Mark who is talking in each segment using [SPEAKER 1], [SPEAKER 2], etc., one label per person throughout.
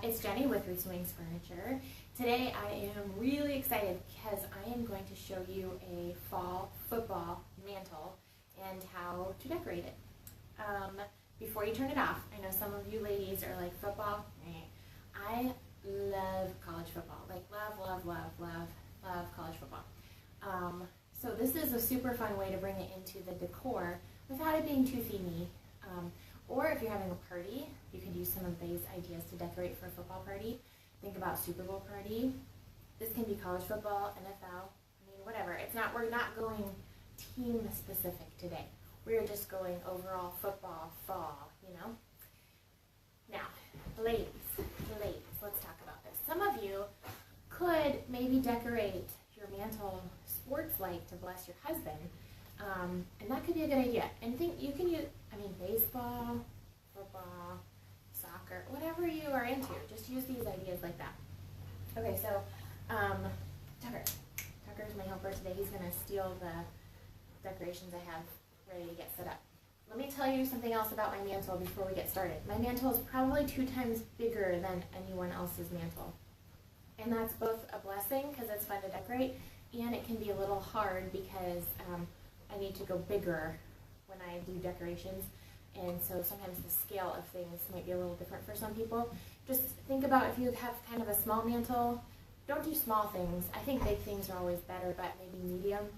[SPEAKER 1] it's Jenny with Three Swings Furniture. Today I am really excited because I am going to show you a fall football mantle and how to decorate it. Before you turn it off, I know some of you ladies are like, football? I love college football, like love college football. So this is a super fun way to bring it into the decor without it being too themey. Or if you're having a party, you could use some of these ideas to decorate for a football party. Think about Super Bowl party. This can be college football, NFL, whatever. We're not going team specific today. We're just going overall football fall, Now, ladies, let's talk about this. Some of you could maybe decorate your mantle sports light to bless your husband. And that could be a good idea. And you can use, baseball, football, soccer, whatever you are into. Just use these ideas like that. Okay, so Tucker's my helper today. He's going to steal the decorations I have ready to get set up. Let me tell you something else about my mantle before we get started. My mantle is probably 2 times bigger than anyone else's mantle. And that's both a blessing because it's fun to decorate, and it can be a little hard because I need to go bigger when I do decorations, and so sometimes the scale of things might be a little different for some people. Just think about if you have kind of a small mantle, don't do small things. I think big things are always better, but maybe medium.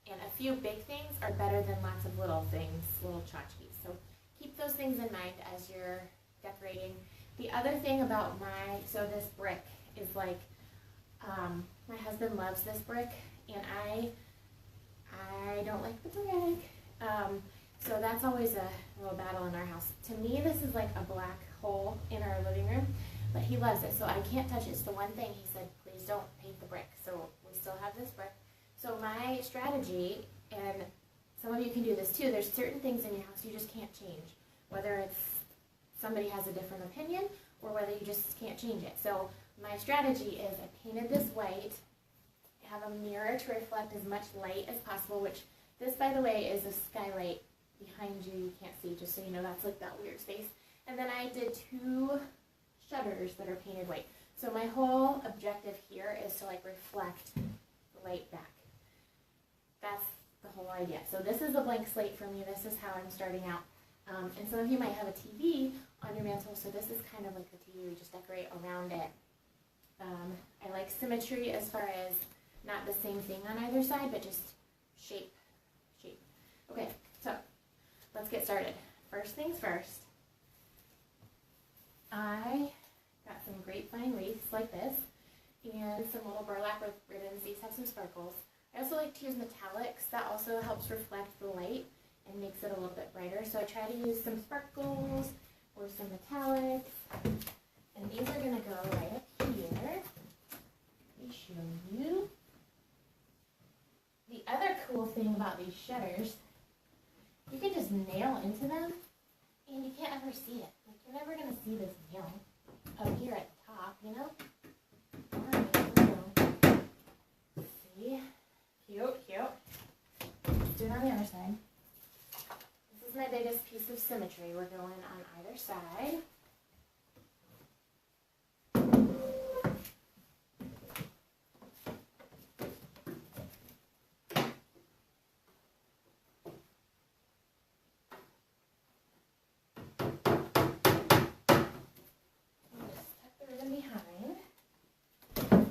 [SPEAKER 1] And a few big things are better than lots of little things, little tchotchkes. So keep those things in mind as you're decorating. The other thing about this brick is like, my husband loves this brick, and I don't like the brick. So that's always a little battle in our house. To me, this is like a black hole in our living room, but he loves it, so I can't touch it. It's the one thing he said, please don't paint the brick. So we still have this brick. So my strategy, and some of you can do this too, there's certain things in your house you just can't change, whether it's somebody has a different opinion or whether you just can't change it. So my strategy is I painted this white, have a mirror to reflect as much light as possible, which this, by the way, is a skylight behind you can't see, just so you know. That's like that weird space. And then I did 2 shutters that are painted white. So my whole objective here is to reflect the light back. That's the whole idea. So this is a blank slate for me. This is how I'm starting out. And some of you might have a TV on your mantle, so this is kind of like the TV. We just decorate around it. I like symmetry as far as not the same thing on either side, but just shape. Okay, so let's get started. First things first, I got some grapevine wreaths like this and some little burlap ribbons. These have some sparkles. I also like to use metallics. That also helps reflect the light and makes it a little bit brighter. So I try to use some sparkles or some metallics. And these are going to go right up here. Let me show you. The other cool thing about these shutters, you can just nail into them and you can't ever see it. You're never going to see this nail up here at the top, See? Cute. Let's do it on the other side. This is my biggest piece of symmetry. We're going on either side.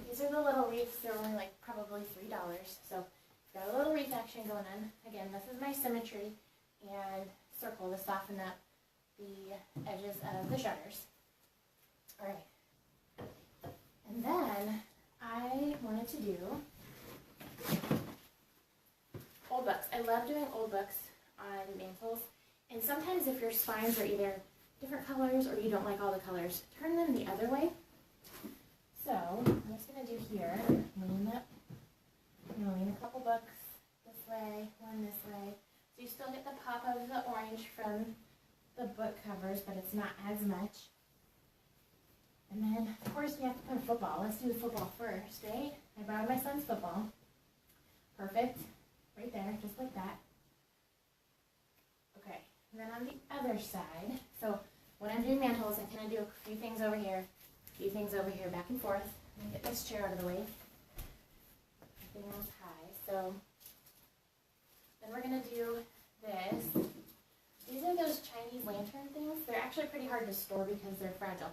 [SPEAKER 1] These are the little wreaths. They're only probably $3. So got a little wreath action going on. Again, this is my symmetry and circle to soften up the edges of the shutters. All right. And then I wanted to do old books. I love doing old books on mantles. And sometimes if your spines are either different colors or you don't like all the colors, turn them the other way. So I'm just going to do here, lean a couple books this way, one this way. So you still get the pop of the orange from the book covers, but it's not as much. And then, of course, we have to put football. Let's do the football first, right? I borrowed my son's football. Perfect. Right there, just like that. Okay. And then on the other side, so when I'm doing mantles, I kind of do a few things over here, back and forth. Let me get this chair out of the way. Everything else high. So then we're going to do this. These are those Chinese lantern things. They're actually pretty hard to store because they're fragile.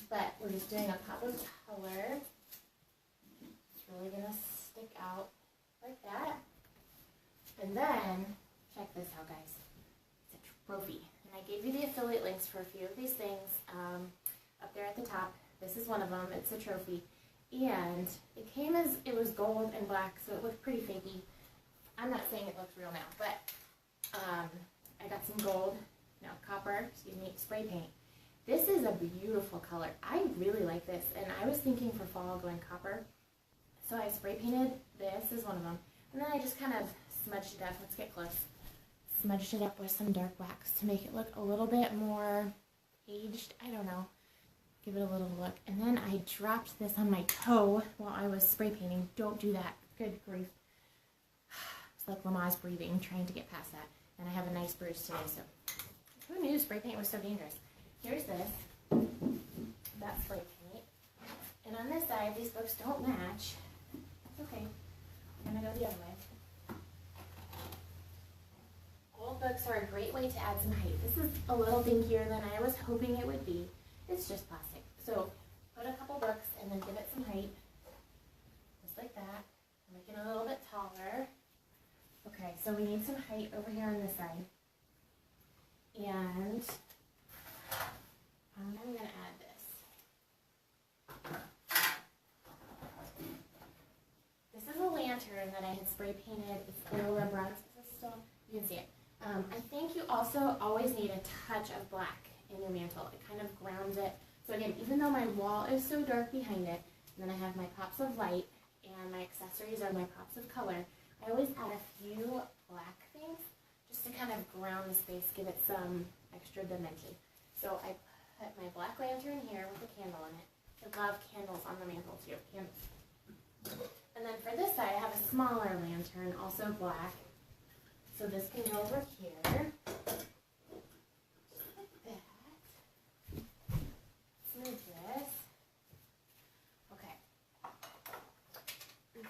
[SPEAKER 1] But we're just doing a pop of color. It's really going to stick out like that. And then, check this out, guys. It's a trophy. And I gave you the affiliate links for a few of these things up there at the top. This is one of them. It's a trophy. And it came as, it was gold and black, so it looked pretty fakey. I'm not saying it looks real now, but I got some copper, spray paint. This is a beautiful color. I really like this, and I was thinking for fall going copper. So I spray painted this is one of them. And then I just kind of smudged it up. Let's get close. Smudged it up with some dark wax to make it look a little bit more aged. I don't know. Give it a little look. And then I dropped this on my toe while I was spray painting. Don't do that. Good grief. It's like Lamaze breathing, trying to get past that. And I have a nice bruise today, so who knew spray paint was so dangerous? Here's this. That's spray paint. And on this side, these books don't match. It's okay. I'm going to go the other way. Old books are a great way to add some height. This is a little dinkier than I was hoping it would be. It's just plastic. So put a couple books and then give it some height. Just like that. Make it a little bit taller. Okay, so we need some height over here on this side. And I'm going to add this. This is a lantern that I had spray painted. It's Gorilla Bronze. Is this still? You can see it. I think you also always need a touch of black in your mantle. It kind of grounds it. So again, even though my wall is so dark behind it, and then I have my pops of light, and my accessories are my pops of color, I always add a few black things just to kind of ground the space, give it some extra dimension. So I put my black lantern here with a candle in it. I love candles on the mantle too. Candles. And then for this side, I have a smaller lantern, also black. So this can go over here. Just like that. Smooth this. Okay.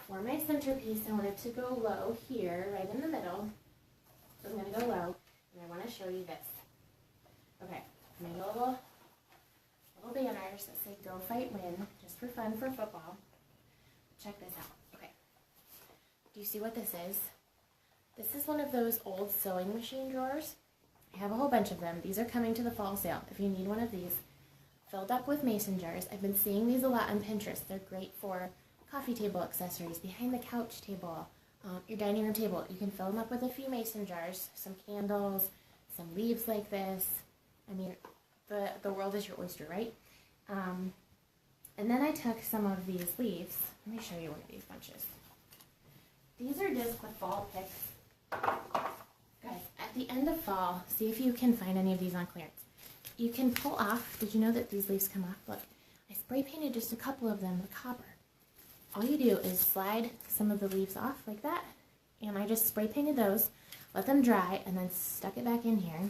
[SPEAKER 1] For my centerpiece, I want it to go low here, right in the middle. So I'm going to go low, and I want to show you this. Okay, I made little banners that say "Go Fight Win," just for fun for football. Check this out. Okay, do you see what this is? This is one of those old sewing machine drawers. I have a whole bunch of them. These are coming to the fall sale. If you need one of these, filled up with mason jars. I've been seeing these a lot on Pinterest. They're great for coffee table accessories, behind the couch table, your dining room table. You can fill them up with a few mason jars, some candles, some leaves like this. I mean, the world is your oyster, right? And then I took some of these leaves. Let me show you one of these bunches. These are just the fall picks. Guys, at the end of fall, see if you can find any of these on clearance. You can pull off. Did you know that these leaves come off? Look, I spray painted just a couple of them with copper. All you do is slide some of the leaves off like that, and I just spray painted those, let them dry, and then stuck it back in here.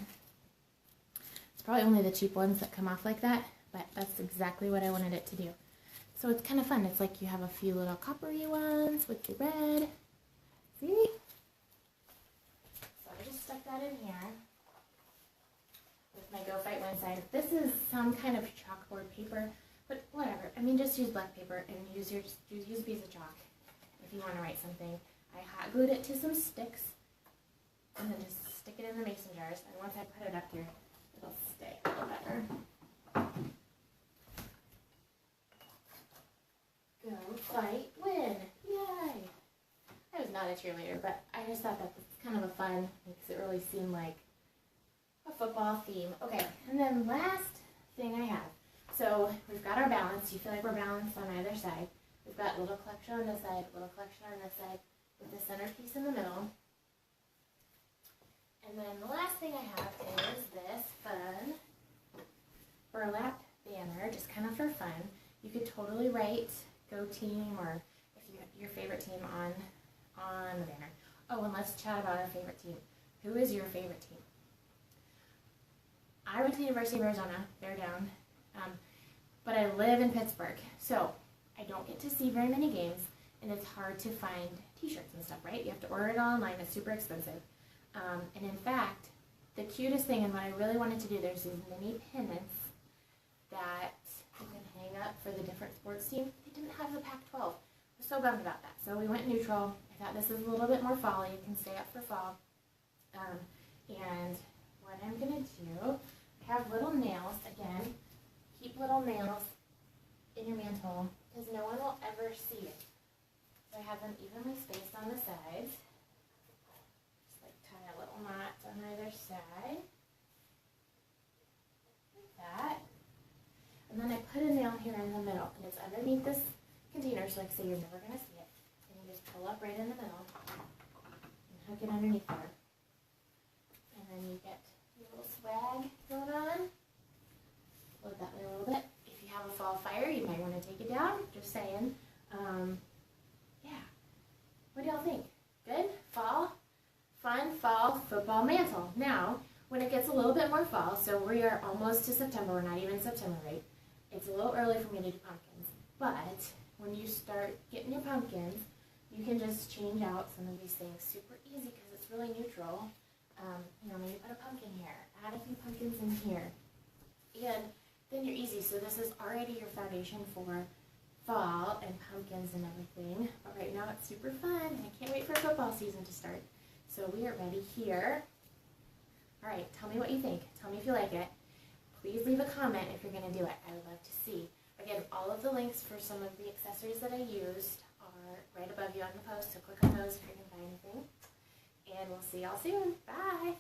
[SPEAKER 1] It's probably only the cheap ones that come off like that, but that's exactly what I wanted it to do. So it's kind of fun. It's like you have a few little coppery ones with the red. See? So I just stuck that in here with my Go Fight Win side. This is some kind of chalkboard paper, but whatever. I mean, just use black paper and use a piece of chalk if you want to write something. I hot glued it to some sticks and then just stick it in the mason jars. And once I put it up here, it'll stay a little better. Go Fight Win! Yay! I was not a cheerleader, but I just thought that was kind of a fun, makes it really seem like a football theme. Okay, and then last thing I have. So we've got our balance. You feel like we're balanced on either side. We've got a little collection on this side, little collection on this side, with the centerpiece in the middle. And then the last thing I have is this fun burlap banner, just kind of for fun. You could totally write Go Team, or if you have your favorite team on the banner. Oh, and let's chat about our favorite team. Who is your favorite team? I went to the University of Arizona. They're down. But I live in Pittsburgh, so I don't get to see very many games, and it's hard to find t-shirts and stuff, right? You have to order it online. It's super expensive. And in fact, the cutest thing, and what I really wanted to do, there's these mini pennants that you can hang up for the different sports teams. They didn't have the Pac-12. I was so bummed about that. So we went neutral. I thought this is a little bit more fall. You can stay up for fall. And what I'm going to do, I have little nails. Again, keep little nails in your mantle because no one will ever see it. So I have them evenly spaced on the sides. Just like tie a little knot on either side. Like that. And then I put a nail here in the middle, and it's underneath this container, so like say you're never going to see it. And you just pull up right in the middle and hook it underneath there. And then you get your little swag going on. Load that way a little bit. If you have a fall fire, you might want to take it down. Just saying. Yeah. What do y'all think? Good? Fall? Fun fall football mantle. Now, when it gets a little bit more fall, so we are almost to September. We're not even September, right? It's a little early for me to do pumpkins. But when you start getting your pumpkins, you can just change out some of these things super easy because it's really neutral. Maybe put a pumpkin here. Add a few pumpkins in here. And then you're easy. So this is already your foundation for fall and pumpkins and everything. But right now it's super fun. And I can't wait for football season to start. So we are ready here. All right, tell me what you think. Tell me if you like it. Please leave a comment if you're going to do it. I would love to see. Again, all of the links for some of the accessories that I used are right above you on the post. So click on those if you're going to buy anything. And we'll see y'all soon. Bye.